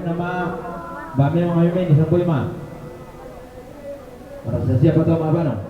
Nama Bami yang ngayon ni sa Puyma. Para sa siapa to mabano?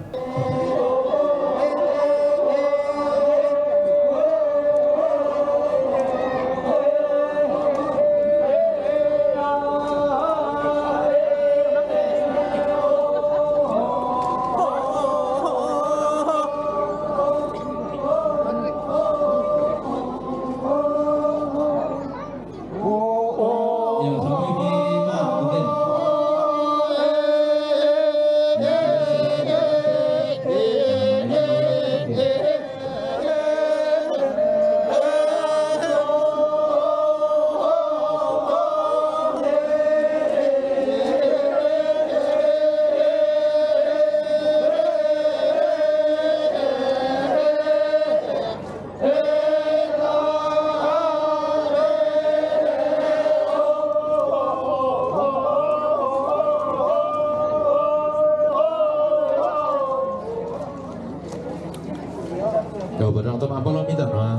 Kau berang tu apa lo minta nah?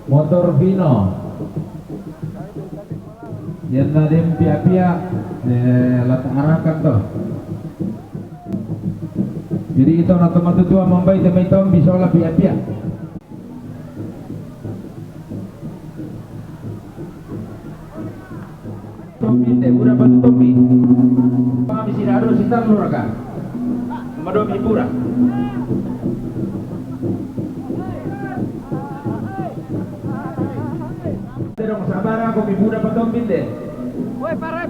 Motor Vino yang tadi pihak-pihak latang arakan tuh. Jadi kita nak teman tua Mumbai temai tahun bisa lah pihak-pihak. Tombi deh, udah bantu Tombi. Kami sih ada sitar lurah kan. Madom hibura. Terong sabar aku ibu dapat tombin deh. Woi parah.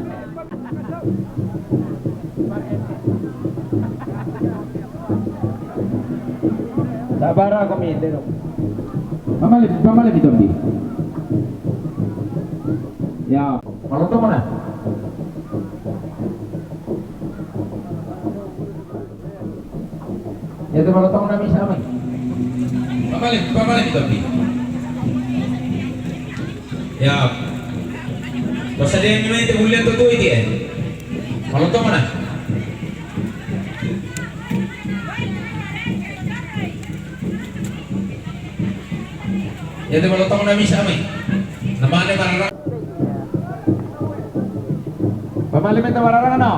Sabar aku minta dong. Pamale di tombi. Ya, kalau tuh mana? Ya tuh kalau tuh nami sama. Pamale di tombi. Ya, basta dia yang itu bulan tu itu ya. Kalau tu mana? Ya tu kalau tu mana bisa mai. Nama ada marah. Pamali minta mararangan no?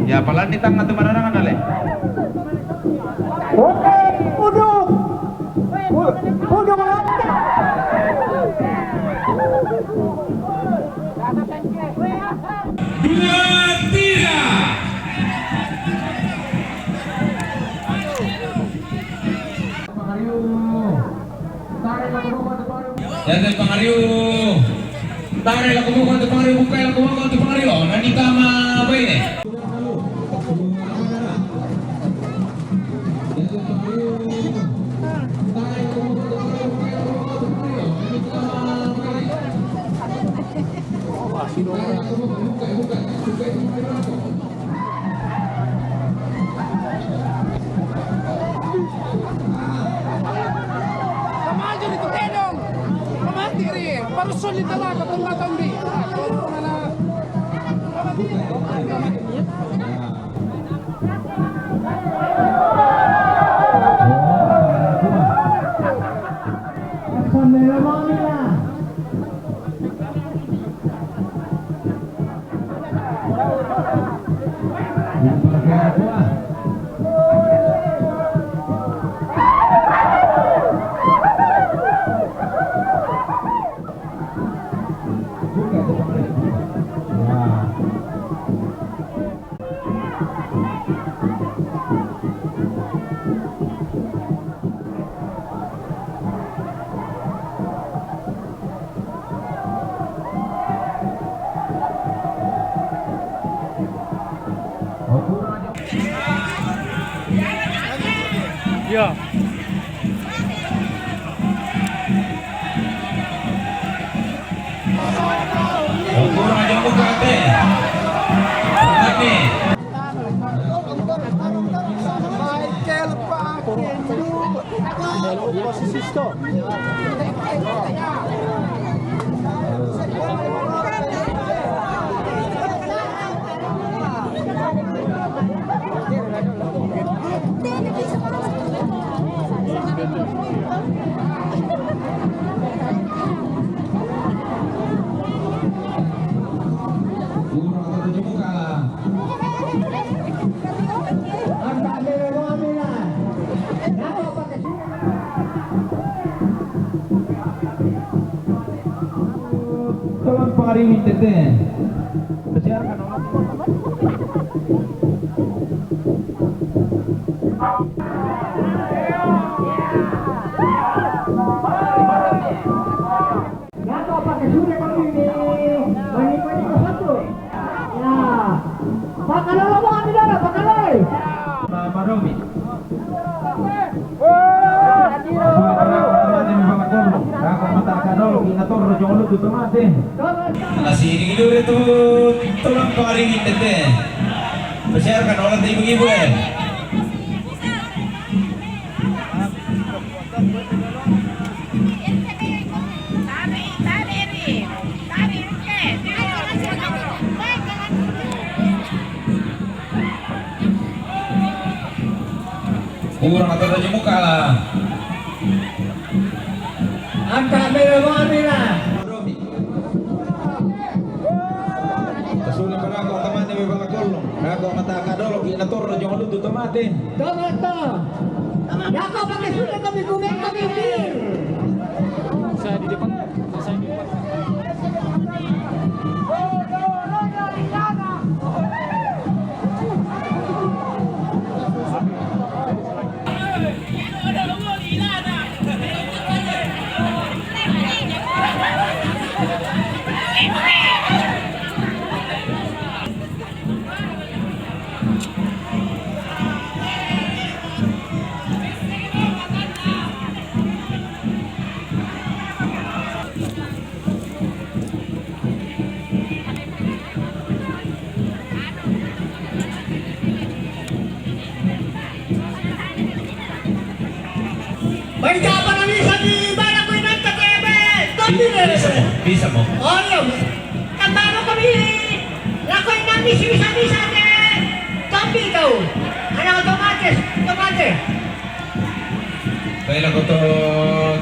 Ya palan ni tang atu mararangan ale. Uduk. Uduk Jangan pengaruh. Tarik lah kamu kan pengaruh buka lah kamu kan pengaruh. Nanti kama apa ini? sulit talaga kung matambi. Ya. Kurang aja muka ate. Tapi Michael Paquendo. Posisi stop. Tolong pengaruhi tete. Besiarkan orang. Gato pakai sudah kami ini. Bani-bani ke satu. Ya. Pakai dulu bang Amidana, pakai dulu. Madomi. nasi ini dulu itu tulang pengaring tete. Besiarkan orang ibu-ibu ya. Kurang atau aja muka lah. Angkat merah Amina. Sulit pada aku teman yang bebas kolong. Aku katakan dulu kita turun jangan lu tutup mati. Tomato. Gato pakai sudah kami kumek kami bir. Saya di depan. Saya di depan. Baik apa nanti di mana ko inanta kebe. Tapi Bisa mo. oh iya. Kambano kami. Lakoy nang bisa-bisa de. Tapi kau. Anak otomatis, otomatis. Kailan ko to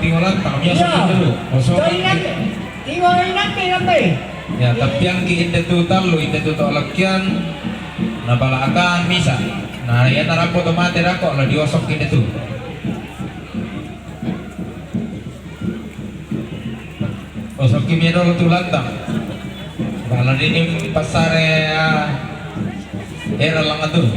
tingulan taknya Iya. sakit dulu. So ingat. Iwo ingat lambe. Ya, tapi yang kita tuh tahu, kita tuh alakyan, nabalakan misa. Nah, ya narapo otomatis ako, lah diosok kita tuh. Osok kimia dulu tuh lantang. Kalau ini pasar era lang tuh.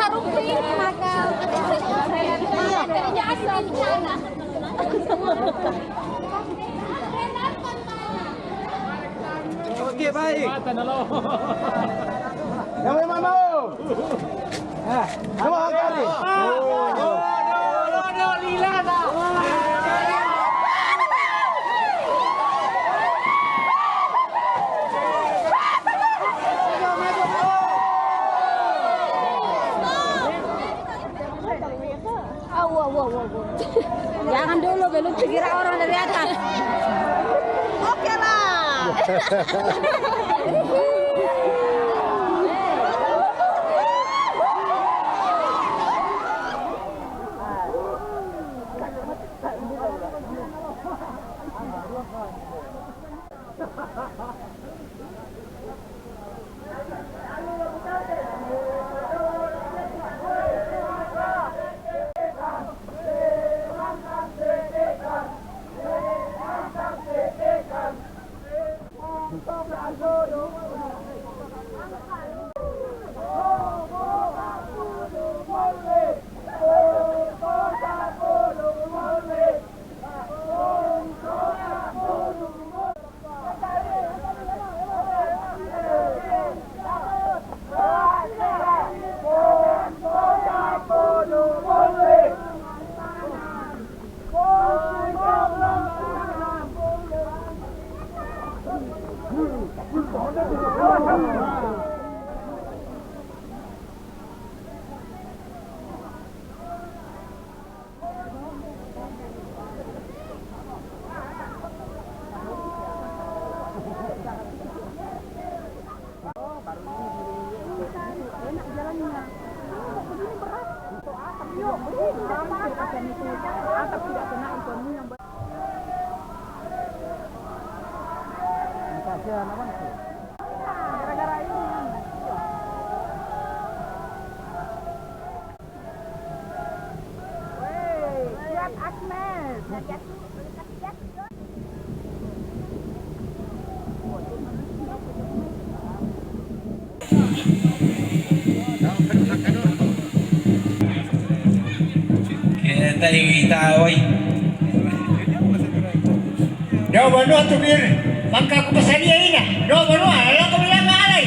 Rumpin makan. Oke, baik. Mata na lo. Yang memang mau. Semua kali. Lila dah. Jangan dulu, belum kira orang dari atas. Oke lah. Kita iwitaway. Daw ano to bir? Bangka ko pasaliya ina. Daw ano alam ko bilang alay.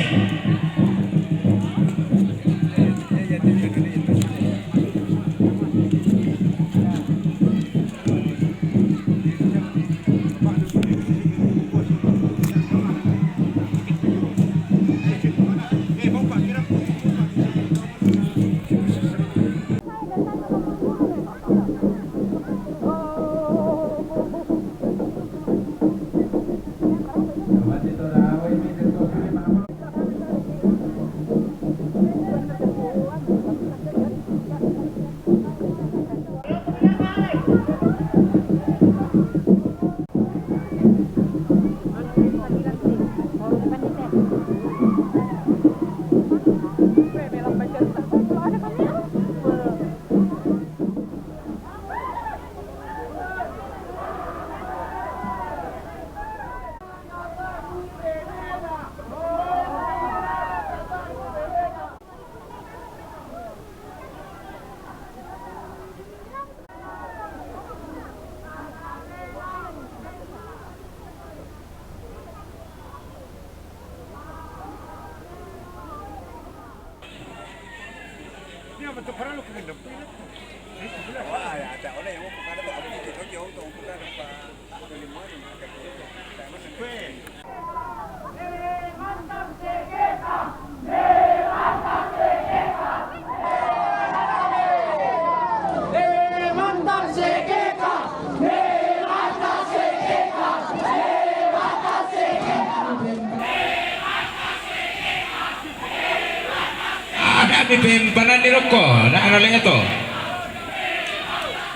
Pimpanan di rokok, nak analnya itu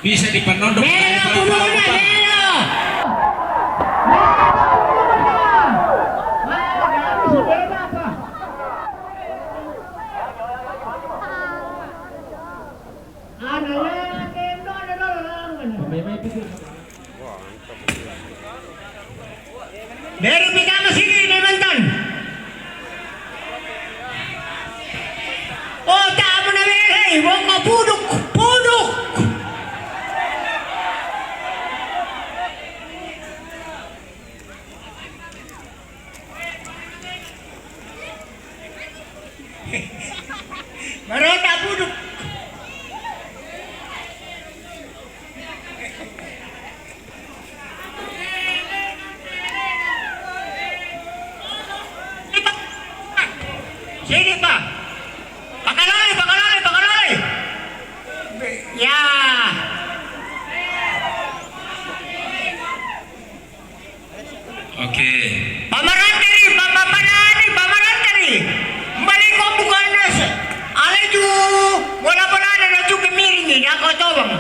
bisa dipenodok. Melo kumuna, melo. Baru pertama sini Mantan. Oh, tak mau na mga pudok, pudok. Marona pudok. Sige pa. Pakalali, pakalali, pakalali. Ya. Oke. Pamaran dari, pamaran dari. Balik ko bukan nas. Alay tu, wala pa na tu kemiringi, ako tawang.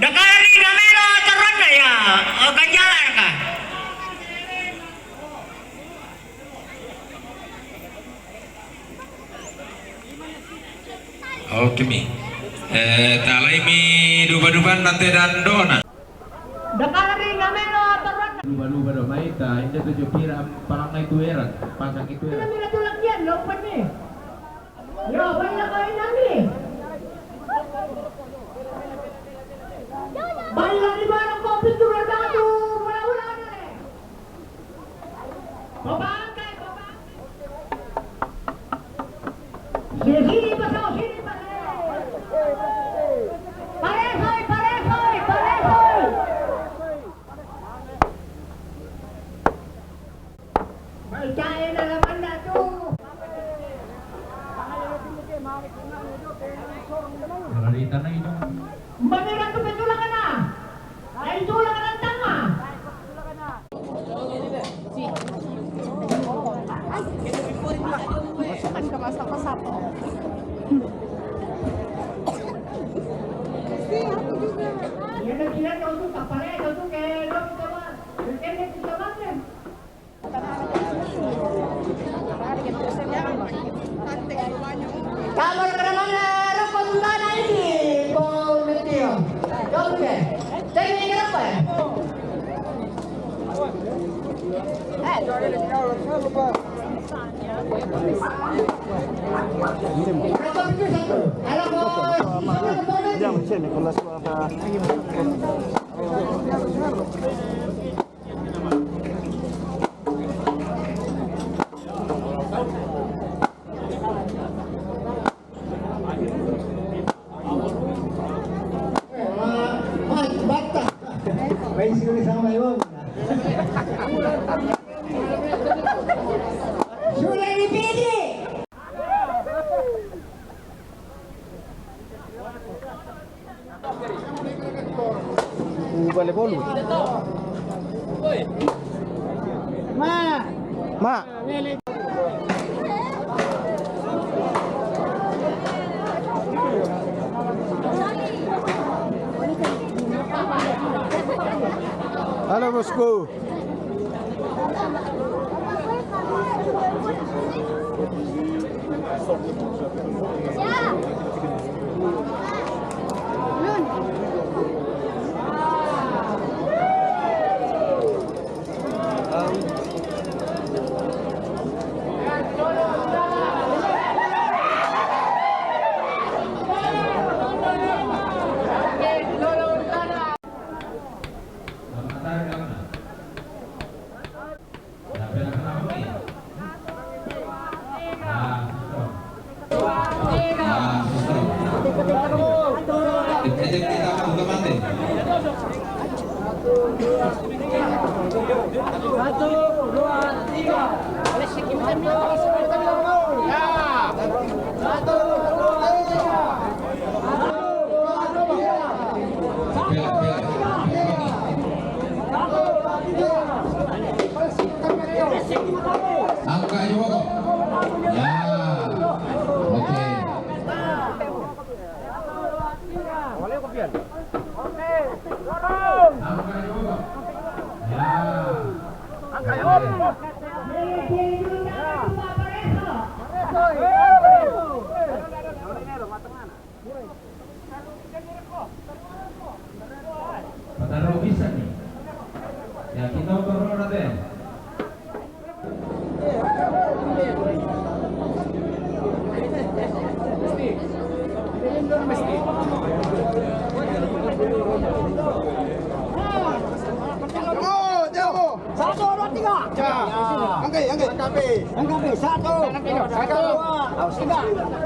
Dakari na mero taron na ya. O ganjalan ka. Oke mi. Talay mi duba-duban nanti dan dona. Dakari na mero taron na. Luba-luba daw maita, hindi to jo pira parang na itueran, pasang itueran. Kami natulak yan, lopan ni. Yo, baila kayo nami. Baila ni barang ko pintura dado, wala na eh. Babangkay, babangkay. Sini pa daw, sini pa. Parehoy, parehoy, parehoy. May kaya na naman na to. Mararita na ito. Manira to petula ka na. Ay tula ka ng tama. Yan ang sila daw to kapare daw to kay Lord Taman. Kaya ito Taman eh. Kamar ka naman na rapatula na ini Paul Meteo. Oke. Tingin ka pa eh. Berapa pikir satu? Alam ko. Andiamo insieme con la sua Bata. May siguro isang mayon. Sudah dipilih. Vale bolu. Ma. Halo bosku. Angka juga kok. Ya. Oke. Angka juga. Padahal bisa nih. Ya kita ukur natin. Oh, jauh. 1, 2, 3. Angkat. Angkat 1. 1, 2, 3.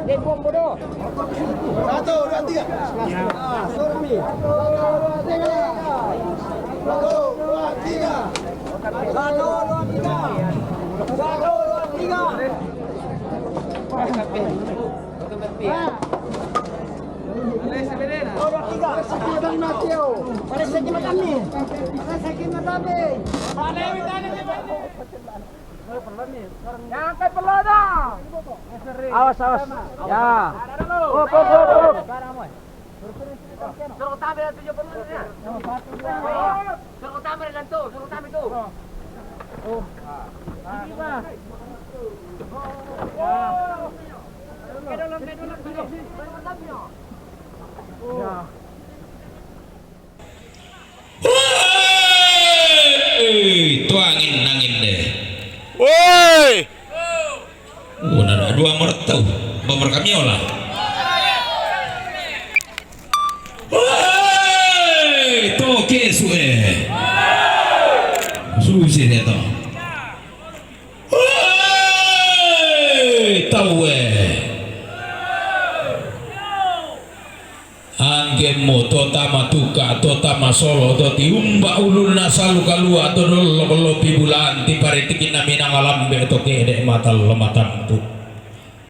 Dia buang bodoh. 1, 2, 3. Suruh mi. 1, 2, 3. 1, 2, 3. Awas. Ya. Up. Suruh tampil 70 nya. Suruh tampil dan tuh, suruh tampil tuh. Tuangin deh. Woi. Ada 2 mertau, babar kami olah. Toke suwe. Susi dia to. Tahu anggen mo totama tuka totama solo toti umba ulul nasalu kalua todol lo pibulan ti paritikin namin ang alambe to kede matal matam tu.